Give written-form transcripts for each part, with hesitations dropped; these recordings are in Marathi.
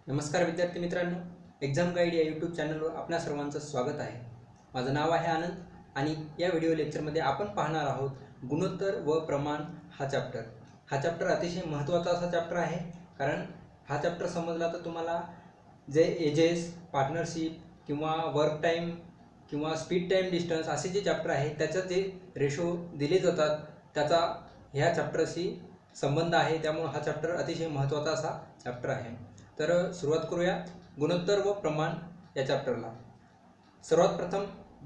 नमस्कार विद्यार्थी मित्रांनो, एक्झाम गाईड या यूट्यूब चॅनलवर आपल्या सर्वांचं स्वागत आहे. माझं नाव आहे आनंद आणि या व्हिडिओ लेक्चरमध्ये आपण पाहणार आहोत गुणोत्तर व प्रमाण हा चॅप्टर. हा चॅप्टर अतिशय महत्त्वाचा असा चॅप्टर आहे, कारण हा चॅप्टर समजला तर तुम्हाला जे एजेस, पार्टनरशिप किंवा वर्क टाईम किंवा स्पीड टाईम डिस्टन्स असे जे चॅप्टर आहे त्याच्यात जे रेशो दिले जातात त्याचा ह्या चॅप्टरशी संबंध आहे. त्यामुळे हा चॅप्टर अतिशय महत्त्वाचा असा चॅप्टर आहे. तर सुरुवात करूया गुणोत्तर व प्रमाण या चॅप्टरला. सर्वात प्रथम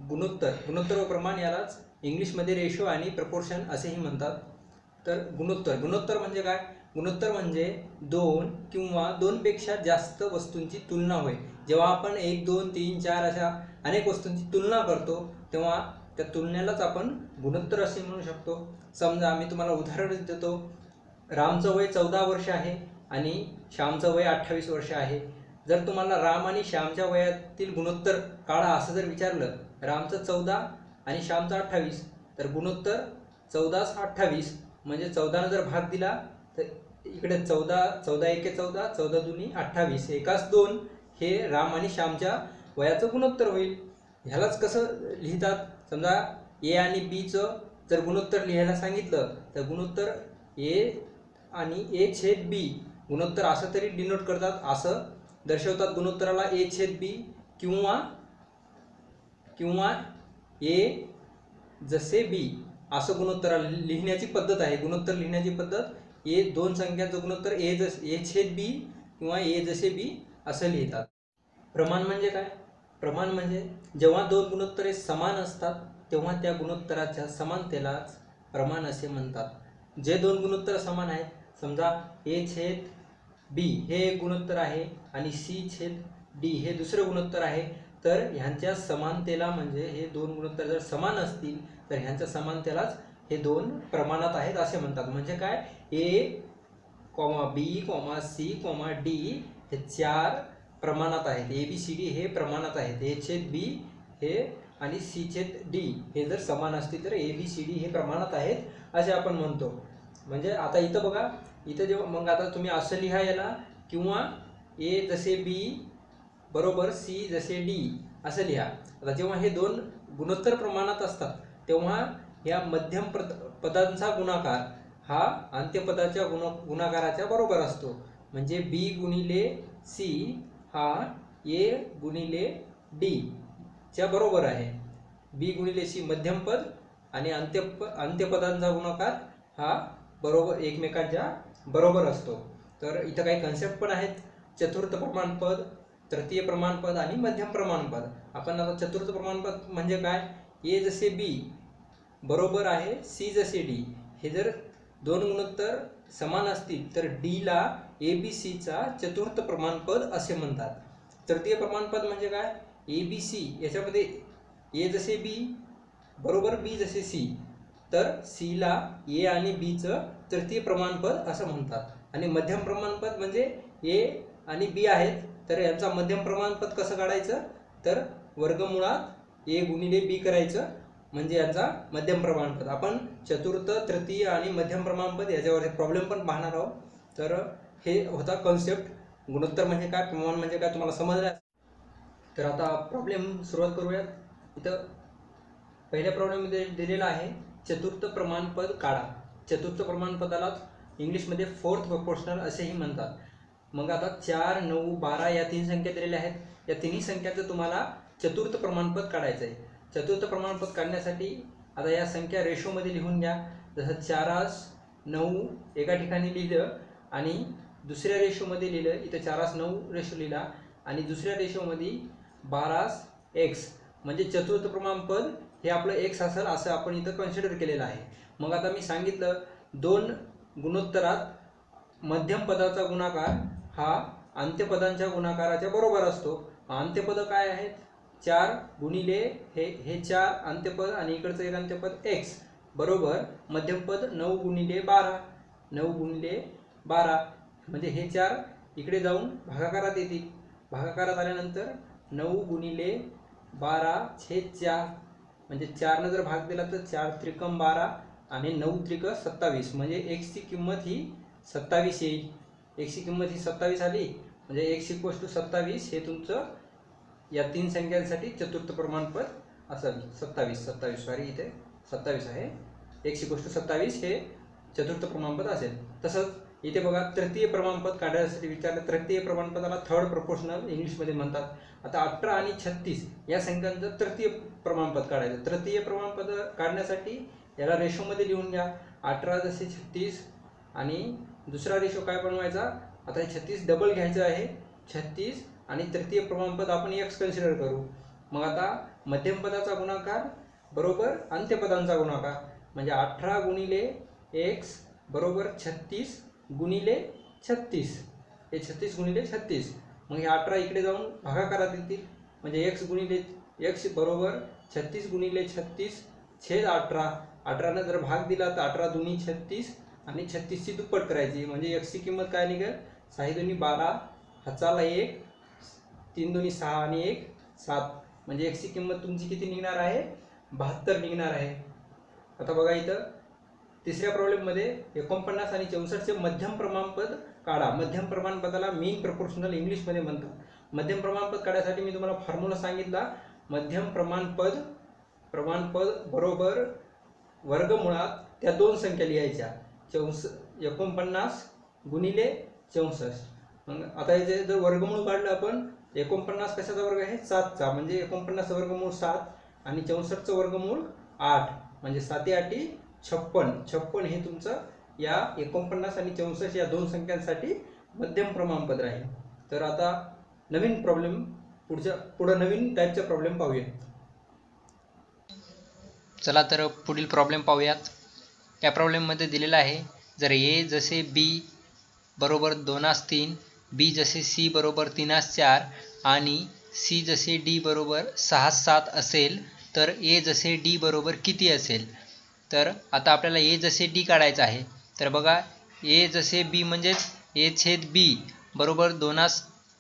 गुणोत्तर व प्रमाण यालाच इंग्लिशमध्ये रेशो आणि प्रपोर्शन असेही म्हणतात. तर गुणोत्तर म्हणजे काय? गुणोत्तर म्हणजे दोन किंवा दोनपेक्षा जास्त वस्तूंची तुलना होय. जेव्हा आपण 1, 2, 3, 4 अशा अनेक वस्तूंची तुलना करतो तेव्हा त्या तुलनेलाच आपण गुणोत्तर असे म्हणू शकतो. समजा मी तुम्हाला उदाहरण देतो. रामचं वय 14 वर्ष आहे आणि श्यामचं वय 28 वर्ष आहे. जर तुम्हाला राम आणि श्यामच्या वयातील गुणोत्तर काढा असं जर विचारलं, रामचं 14 आणि श्यामचं 28, तर गुणोत्तर 14:28 म्हणजे 14 जर भाग दिला तर इकडे 14 एके 14, 14 दुनी 28, एकास 2 हे राम आणि श्यामच्या वयाचं गुणोत्तर होईल. ह्यालाच कसं लिहितात? समजा ए आणि बीचं जर गुणोत्तर लिहायला सांगितलं तर गुणोत्तर ए आणि ए छेद बी गुणोत्तर असं तरी डिनोट करतात, असं दर्शवतात गुणोत्तराला ए छेद बी किंवा ए जसे बी असं गुणोत्तराला लिहिण्याची पद्धत आहे. गुणोत्तर लिहिण्याची पद्धत ए दोन संख्यांचं गुणोत्तर ए छेद बी किंवा ए जसे बी असं लिहितात. प्रमाण म्हणजे काय? प्रमाण म्हणजे जेव्हा दोन गुणोत्तरे समान असतात तेव्हा त्या गुणोत्तराच्या समानतेलाच प्रमाण असे म्हणतात. जे दोन गुणोत्तर समान आहेत, समजा ए छेद बी हे एक गुणोत्तर आहे आणि सी छेद डी हे दुसरं गुणोत्तर आहे, तर ह्यांच्या समानतेला म्हणजे हे दोन गुणोत्तर जर समान असतील तर ह्यांच्या समानतेलाच हे दोन प्रमाणात आहेत असे म्हणतात. म्हणजे काय? ए बी सी डी हे चार प्रमाणात आहेत. ए बी सी डी हे प्रमाणात आहेत. ए छेद बी हे आणि सी छेद डी हे जर समान असतील तर ए बी सी डी हे प्रमाणात आहेत असे आपण म्हणतो. म्हणजे आता इथं बघा, इथं जेव्हा मग आता तुम्ही असं लिहा याला, किंवा ए जसे बी बरोबर सी जसे डी असं लिहा. आता जेव्हा हे दोन गुणोत्तर प्रमाणात असतात तेव्हा या मध्यम पदांचा गुणाकार हा अंत्यपदाच्या गुणाकाराच्या बरोबर असतो. म्हणजे बी गुणिले सी हा ए गुणिले डी च्या बरोबर आहे. बी गुणिले सी मध्यम पद आणि अंत्यपदांचा गुणाकार हा बरोबर एकमेकांच्या बरोबर असतो. तर इथं काही कन्सेप्ट पण आहेत. चतुर्थ प्रमाणपद, तृतीय प्रमाणपद आणि मध्यम प्रमाणपद. आपण आता चतुर्थ प्रमाणपद म्हणजे काय? ए जसे बी बरोबर आहे सी जसे डी हे जर दोन गुणोत्तर समान असतील तर डी ला ए बी सीचा चतुर्थ प्रमाणपद असे म्हणतात. तृतीय प्रमाणपद म्हणजे काय? ए बी सी याच्यामध्ये ए जसे बी बरोबर बी जसे सी, तर सी ला ए आणि बीचं तृतीय प्रमाणपद असं म्हणतात. आणि मध्यम प्रमाणपद म्हणजे ए आणि बी आहेत, तर यांचा मध्यम प्रमाणपद कसं काढायचं? तर वर्गमुळात ए गुणिले बी करायचं म्हणजे यांचा मध्यम प्रमाणपद. आपण चतुर्थ, तृतीय आणि मध्यम प्रमाणपद याच्यावर प्रॉब्लेम पण पाहणार आहोत. तर हे होता कन्सेप्ट. गुणोत्तर म्हणजे काय, प्रमाण म्हणजे काय तुम्हाला समजलं. तर आता प्रॉब्लेम सुरुवात करूयात. इथं पहिल्या प्रॉब्लेममध्ये दिलेला आहे चतुर्थ प्रमाणपद काढा. चतुर्थ प्रमाणपदालाच इंग्लिशमध्ये फोर्थ प्रोपोर्शनल असेही म्हणतात. मग आता 4, 9, 12 या तीन संख्या दिलेल्या आहेत. या तिन्ही संख्याचं तुम्हाला चतुर्थ प्रमाणपद काढायचं आहे. चतुर्थ प्रमाणपद काढण्यासाठी आता या संख्या रेशोमध्ये लिहून घ्या. जसं 4:9 एका ठिकाणी लिहिलं आणि दुसऱ्या रेशोमध्ये लिहिलं. इथं 4:9 रेशो लिहिला आणि दुसऱ्या रेशोमध्ये 12x म्हणजे चतुर्थ प्रमाणपद हे आपलं x असेल असं आपण इथं कन्सिडर केलेलं आहे. मग आता मी सांगितलं दोन गुणोत्तरात मध्यम पदाचा गुणाकार हा अंत्यपदांच्या गुणाकाराच्या बरोबर असतो. अंत्यपद काय आहेत? 4 गुणिले हे 4 अंत्यपद आणि इकडचं एक अंत्यपद x बरोबर मध्यमपद 9 गुणिले 12. 9 गुणिले 12 म्हणजे हे 4 इकडे जाऊन भागाकारात येतील. भागाकारात आल्यानंतर 9 गुणिले 12 छेद 4 म्हणजे 4 जर भाग दिला तर 4 त्रिकम 12 आणि 9 त्रिक 27 म्हणजे x ची किंमत ही 27 येईल. x ची किंमत ही 27 आली म्हणजे x=27 हे तुमचं या 3 संख्यांसाठी चतुर्थ प्रमाणपद असेल. 27 सॉरी, इथे 27 आहे. x=27 हे चतुर्थ प्रमाणपद असेल. तसंच इथे बघा, तृतीय प्रमाणपद काढण्यासाठी विचारलं. तृतीय प्रमाणपदाला थर्ड प्रोपोर्शनल इंग्लिशमध्ये म्हणतात. आता 18 आणि 36 या संख्यांचं तृतीय प्रमाणपद काढायचं. तृतीय प्रमाणपद काढण्यासाठी याला रेशोमध्ये लिहून घ्या. 18 जसे 36 आणि दुसरा रेशो काय बनवायचा, आता हे 36 डबल घ्यायचं आहे 36 आणि तृतीय प्रमाणपद आपण x कन्सिडर करू. मग आता मध्यमपदाचा गुणाकार बरोबर अंत्यपदांचा गुणाकार, म्हणजे 18 गुणिले x बरोबर 36 गुणिले 36. हे 36 गुणिले 36. मग हे 18 इकडे जाऊन भागाकारात येतील, म्हणजे x बरोबर 36 गुणिले 36 छेद 18. 18 जर भाग दिला तर 18 दुनी 36 आणि 36 ची दुप्पट करायची, म्हणजे x ची किंमत काय निघेल, 6 दुनी 12, हाताला 1, 3 दुनी 6 आणि 1 7. म्हणजे x ची किंमत तुमची किती निघणार आहे, 72 निघणार आहे. आता बघा इथं तिसऱ्या प्रॉब्लेममध्ये 49 आणि 64 चे मध्यम प्रमाणपद काढा. मध्यम प्रमाणपदाला मीन प्रोपोर्शनल इंग्लिशमध्ये म्हणतात. मध्यम प्रमाणपद काढण्यासाठी मी तुम्हाला फॉर्म्युला सांगितला. मध्यम प्रमाणपद बरोबर वर्गमुळात त्या दोन संख्या लिहायच्या, 49 गुणिले 64. मग आता याचे जर वर्गमूळ काढलं आपण, 49 कशाचा वर्ग आहे, 7चा, म्हणजे 49 वर्गमूळ 7 आणि 64चं वर्गमूळ 8, म्हणजे 7 8 56 हे तुमचं या 49 आणि 64 या दोन संख्यांसाठी मध्यम प्रमाणपद राहील. तर आता नवीन प्रॉब्लेम पुढं नवीन टाईपचा प्रॉब्लेम पाहूया. चला तर पुढील प्रॉब्लेम पाहूयात. या प्रॉब्लेममध्ये दिलेला आहे, जर a जसे b बरोबर 2/3, b जसे c बरोबर 3/4 आणि c जसे d बरोबर 6/7 असेल तर a जसे d बरोबर किती असेल. तर आता आपल्याला a जसे d काढायचं आहे. तर बघा, a जसे b म्हणजेच a/b बरोबर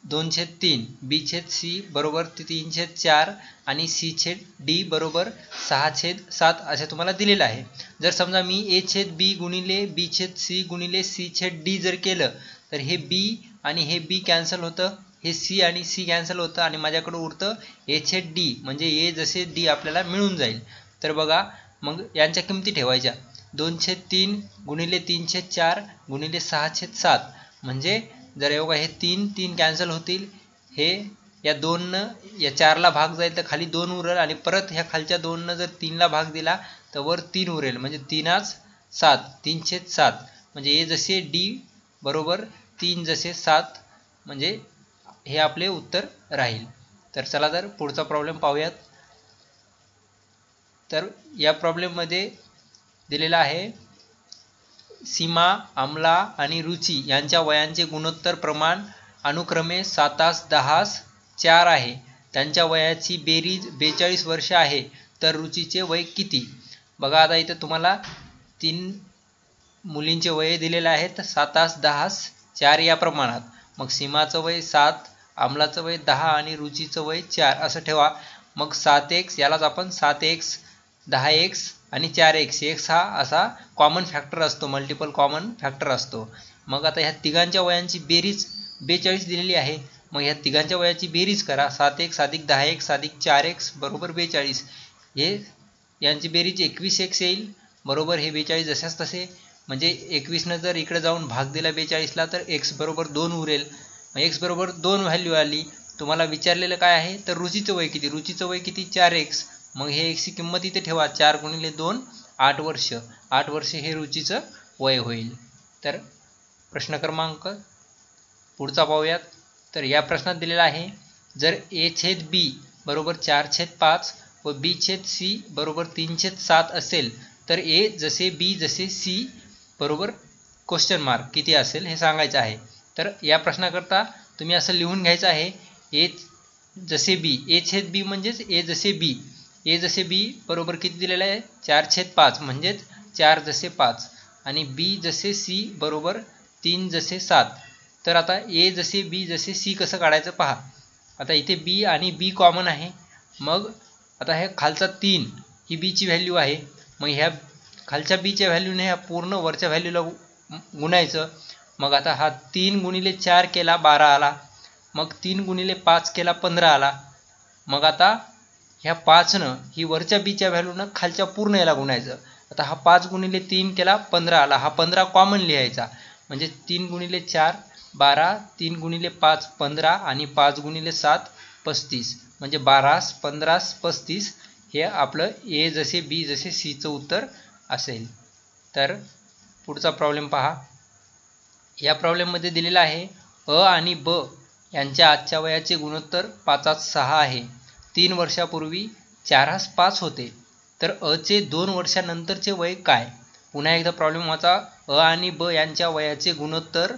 2/3, b/c बरोबर 3/4 आणि c/d बरोबर 6/7 असे तुम्हाला दिलेलं आहे. जर समजा मी a/b गुणिले b/c गुणिले c/d जर केलं तर हे b आणि हे b कॅन्सल होतं, हे c आणि c कॅन्सल होतं आणि माझ्याकडे उरतं a/d, म्हणजे a जसे d आपल्याला मिळून जाईल. तर बघा, मग यांच्या किमती ठेवायच्या. 2/3 गुणिले 3/4 गुणिले 6/7, म्हणजे जर एवढा हे 3 कॅन्सल होतील, हे या 2 या 4ला भाग जाईल तर खाली 2 उरेल आणि परत ह्या खालच्या 2 जर 3ला भाग दिला तर वर 3 उरेल, म्हणजे 3/7 3/7, म्हणजे a जसे d बरोबर 3 जसे 7, म्हणजे हे आपले उत्तर राहील. तर चला तर पुढचा प्रॉब्लेम पाहूयात. तर या प्रॉब्लेममध्ये दिलेला आहे, सीमा, अमला आणि रुची यांच्या वयांचे गुणोत्तर प्रमाण अनुक्रमे 7, 10, 4 आहे. त्यांच्या वयाची बेरीज 42 वर्ष आहे. तर रुचीचे वय किती. बघा, आता इथं तुम्हाला 3 मुलींचे वय दिलेले आहेत, 7, 10, 4 या प्रमाणात. मग सीमाचं वय 7, अमलाचं वय 10 आणि रुचीचं वय 4 असं ठेवा. मग 7x, यालाच आपण 7x, 10x आणि 4x, x हा असा कॉमन फॅक्टर असतो, मल्टिपल कॉमन फॅक्टर असतो. मग आता ह्या तिघांच्या वयांची बेरीज 42 दिलेली आहे. मग ह्या तिघांच्या वयाची बेरीज करा. 7x अधिक 10x अधिक 4x बरोबर 42. हे यांची बेरीज 21x येईल, बरोबर हे 42 जशाच तसे. म्हणजे 21 जर इकडे जाऊन भाग दिला 42ला तर x बरोबर 2 उरेल. x बरोबर 2 व्हॅल्यू आली. तुम्हाला विचारलेलं काय आहे, तर रुचीचं वय किती. रुचीचं वय किती, 4x. मग हे x ची किंमत इथे ठेवा. 4 गुणिले 2 8 वर्ष. 8 वर्ष हे रुचीचं वय होईल. तर प्रश्न क्रमांक पुढचा पाहूयात. तर या प्रश्नात दिलेला आहे, जर a/b बरोबर 4/5 व b/c बरोबर 3/7 असेल तर a जसे b जसे c बरोबर क्वेश्चन मार्क किती असेल हे सांगायचं आहे. तर या प्रश्नाकरता तुम्ही असं लिहून घ्यायचं आहे, a जसे b, a/b म्हणजेच a जसे b. a जसे b बरोबर किती दिलेलं आहे, 4/5 म्हणजेच 4 जसे 5 आणि b जसे c बरोबर 3 जसे 7. तर आता a जसे b जसे c कसं काढायचं पहा. आता इथे b आणि b कॉमन आहे. मग आता हे खालचा 3 ही b ची व्हॅल्यू आहे. मग ह्या खालच्या b च्या व्हॅल्यूने ह्या पूर्ण वरच्या व्हॅल्यूला गुणायचं. मग आता हा 3 गुणिले 4 केला 12 आला. मग 3 गुणिले 5 केला 15 आला. मग आता ह्या 5नं ही वरच्या बीच्या व्हॅल्यूनं खालच्या पूर्ण याला गुणायचं. आता हा 5 गुणिले 3 केला 15 आला. हा 15 कॉमन लिहायचा म्हणजे 3 गुणिले 4 12, 3 गुणिले 5 15 आणि 5 गुणिले 7 35 म्हणजे 12, 15, 35 हे आपलं ए जसे बी जसे सीचं उत्तर असेल. तर पुढचा प्रॉब्लेम पहा. या प्रॉब्लेममध्ये दिलेला आहे अ आणि ब यांच्या आजच्या वयाचे गुणोत्तर 5:6 आहे. 3 वर्षापूर्वी 4:5 होते. तर अचे 2 वर्षानंतरचे वय काय? पुन्हा एकदा प्रॉब्लेम वाचा. अ आणि ब यांच्या वयाचे गुणोत्तर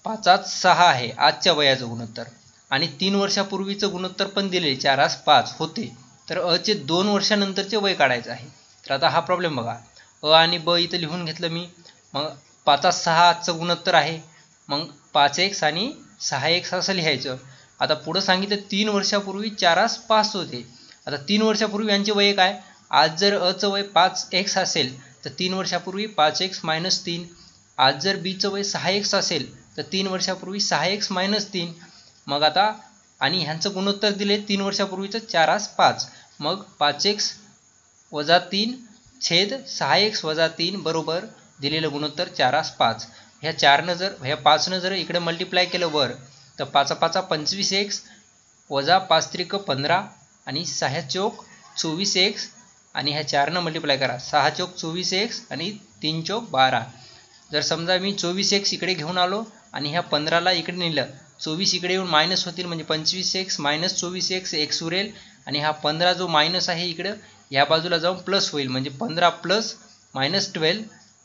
5:6 आहे आजच्या वयाचं गुणोत्तर आणि 3 वर्षापूर्वीचं गुणोत्तर पण दिले 4:5 होते. तर अचे 2 वर्षानंतरचे वय काढायचं आहे. तर आता हा प्रॉब्लेम बघा. अ आणि ब इथं लिहून घेतलं मी. मग 5:6 आजचं गुणोत्तर आहे. मग 5x आणि 6x असं लिहायचं. आता पुढं सांगितलं 3 वर्षापूर्वी 4:5 होते. आता 3 वर्षापूर्वी यांचे वय काय? आज जर अचं वय 5x असेल तर 3 वर्षापूर्वी 5x - 3. आज जर बीचं वय 6x असेल तर 3 वर्षापूर्वी 6x - 3. मग आता आणि ह्यांचं गुणोत्तर दिले 3 वर्षापूर्वीचं 4:5. मग 5x - 3 छेद 6x - 3 बरोबर दिलेलं गुणोत्तर 4:5. ह्या 4नं जर ह्या 5नं जर इकडे मल्टिप्लाय केलं वर तर 5 - 5 25x वजा 5 त्रिक 15 आणि 6 चोक 24x आणि ह्या 4नं मल्टिप्लाय करा 6 चोक 24x आणि 3 चोक 12. जर समजा मी 24x इकडे घेऊन आलो आणि ह्या 15ला इकडे नेलं 24 इकडे येऊन मायनस होतील म्हणजे 25x - 24x x उरेल आणि हा 15 जो मायनस आहे इकडं ह्या बाजूला जाऊन प्लस होईल म्हणजे 15 प्लस -12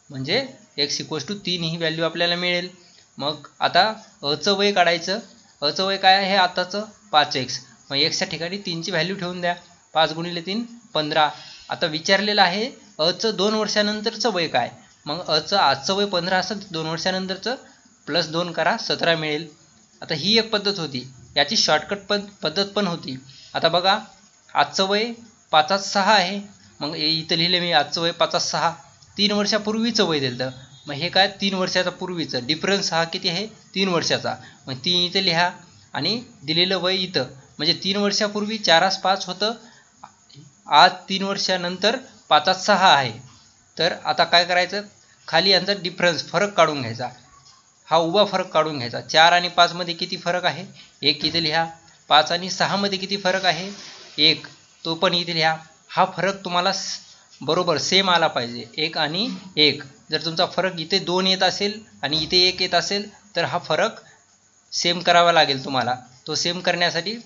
म्हणजे x = 3 ही व्हॅल्यू आपल्याला मिळेल. मग आता अचं वय काढायचं. अचं वय काय आहे आताचं 5x. मग xच्या ठिकाणी 3ची व्हॅल्यू ठेवून द्या. 5 गुणिले 3 15. आता विचारलेलं आहे अचं 2 वर्षानंतरचं वय काय? मग अचं आजचं वय 15 असेल 2 वर्षानंतरचं +2 करा 17 मिळेल. आता ही एक पद्धत होती. याची शॉर्टकट पद्धत पण होती. आता बघा आजचं वय 5:6 आहे. मग इथं लिहिले मी आजचं वय 5:6. 3 वर्षापूर्वीचं वय दिलं. मग हे काय 3 वर्षाचा पूर्वीचं डिफरन्स हा किती आहे 3 वर्षाचा. मग 3 इथं लिहा आणि दिलेलं वय इथं म्हणजे 3 वर्षापूर्वी 4:5 होतं. आज 3 वर्षानंतर 5:6 आहे. तर आता काय करायचं खाली यांचा डिफरन्स फरक काढून घ्यायचा. हा उभा फरक काढून घ्यायचा. 4 आणि 5 मध्ये किती फरक आहे 1 इथे लिहा. 5 आणि 6 मध्ये किती फरक आहे 1 तो पण इथे लिहा. हा फरक तुम्हाला बरोबर सेम आला पाहिजे 1 आणि 1. जर तुमचा फरक इथे 2 येत असेल आणि इथे 1 येत असेल तर हा फरक सेम करावा लागेल तुम्हाला. तो सेम करण्यासाठी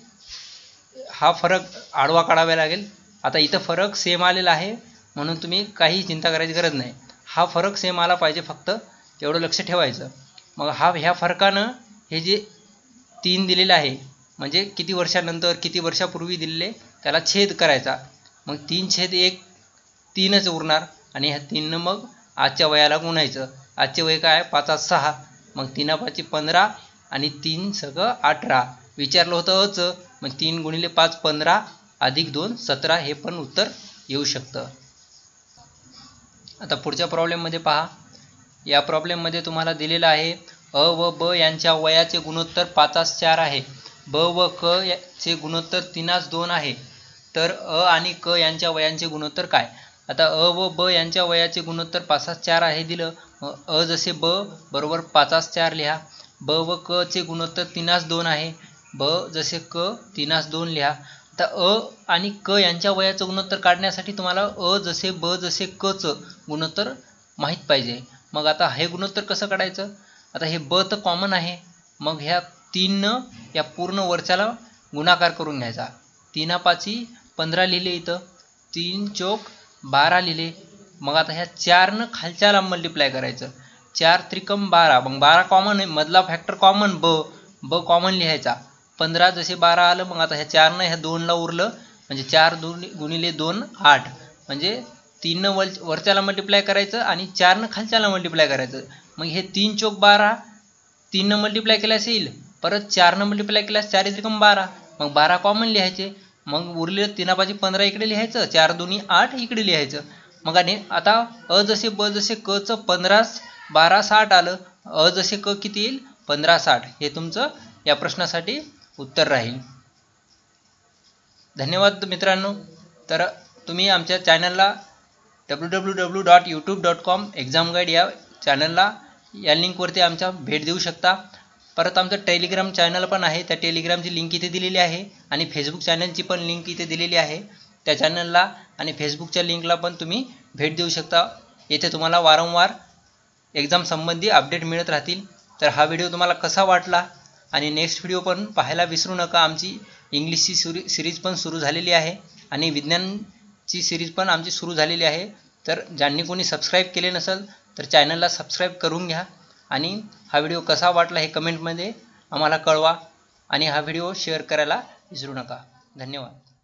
हा फरक आडवा काढावा लागेल. आता इथं फरक सेम आलेला आहे म्हणून तुम्ही काही चिंता करायची गरज नाही. हा फरक सेम आला पाहिजे फक्त एवढं लक्ष ठेवायचं. मग ह्या फरकानं हे जे 3 दिलेलं आहे म्हणजे किती वर्षानंतर किती वर्षापूर्वी दिलेले त्याला छेद करायचा. मग 3/1 3च उरणार आणि ह्या 3नं मग आजच्या वयाला गुणायचं. आजचे वय काय 5:6. मग 3×5 15 आणि 3 सगळं 18. विचारलं होतं अचं मग 3 गुणिले 5 15 अधिक 2 17 हे पण उत्तर येऊ शकतं. आता पुढच्या प्रॉब्लेममध्ये पहा. या प्रॉब्लेममध्ये तुम्हाला दिलेलं आहे अ व ब यांच्या वयाचे गुणोत्तर 5:4 आहे. ब व क चे गुणोत्तर 3:2 आहे. तर अ आणि क यांच्या वयांचे गुणोत्तर काय? आता अ व ब यांच्या वयाचे गुणोत्तर 5:4 आहे दिलं. अ जसे ब बरोबर 5:4 लिहा. ब व क चे गुणोत्तर 3:2 आहे. ब जसे क 3:2 लिहा. आता अ आणि क यांच्या वयाचं गुणोत्तर काढण्यासाठी तुम्हाला अ जसे ब जसे क चं गुणोत्तर माहीत पाहिजे. मग आता हे गुणोत्तर कसं काढायचं? आता हे ब तर कॉमन आहे. मग ह्या 3नं या पूर्ण वरच्याला गुणाकार करून घ्यायचा. 3×5 15 लिहिले इथं. 3 चोक 12 लिहिले. मग आता ह्या 4नं खालच्याला मल्टिप्लाय करायचं. 4 त्रिकम 12. मग 12 कॉमन आहे. मधला फॅक्टर कॉमन ब कॉमन लिहायचा. 15 जसे 12 आलं. मग आता ह्या 4नं ह्या 2ला उरलं म्हणजे 4 गुणिले 2 8 म्हणजे 3नं वरच्याला मल्टिप्लाय करायचं आणि 4नं खालच्याला मल्टिप्लाय करायचं. मग हे 3 चोक 12 3नं मल्टिप्लाय केल्यास येईल. परत 4नं मल्टिप्लाय केल्यास 4 त्रिकम 12. मग 12 कॉमन लिहायचे. मग उरलेलं 3×5 15 इकडे लिहायचं. 4 2 8 इकडे लिहायचं. मग आणि आता अ जसे ब जसे क चं 15 12 60 आलं. अ जसे क किती येईल 15 60. हे तुमचं या प्रश्नासाठी उत्तर राहील. धन्यवाद मित्रांनो. तर तुम्ही आमच्या चॅनलला www.youtube.com एक्झाम गाईड या चॅनलला या लिंकवरती आमच्या भेट देऊ शकता. परत आमचं टेलिग्राम चॅनल पण आहे, त्या टेलिग्रामची लिंक इथे दिलेली आहे आणि फेसबुक चॅनलची पण लिंक इथे दिलेली आहे. त्या चॅनलला आणि फेसबुकच्या लिंकला पण तुम्ही भेट देऊ शकता. येथे तुम्हाला वारंवार एक्झाम संबंधी अपडेट मिळत राहतील. तर हा व्हिडिओ तुम्हाला कसा वाटला आणि नेक्स्ट व्हिडिओ पण पाहायला विसरू नका. आमची इंग्लिशची सिरीज पण सुरू झालेली आहे आणि विज्ञानची सिरीज पण आमची सुरू झालेली आहे. तर ज्यांनी कोणी सबस्क्राईब केले नसेल तर चॅनलला सबस्क्राईब करून घ्या आणि हा व्हिडिओ कसा वाटला हे कमेंटमध्ये आम्हाला कळवा आणि हा व्हिडिओ शेअर करायला विसरू नका. धन्यवाद.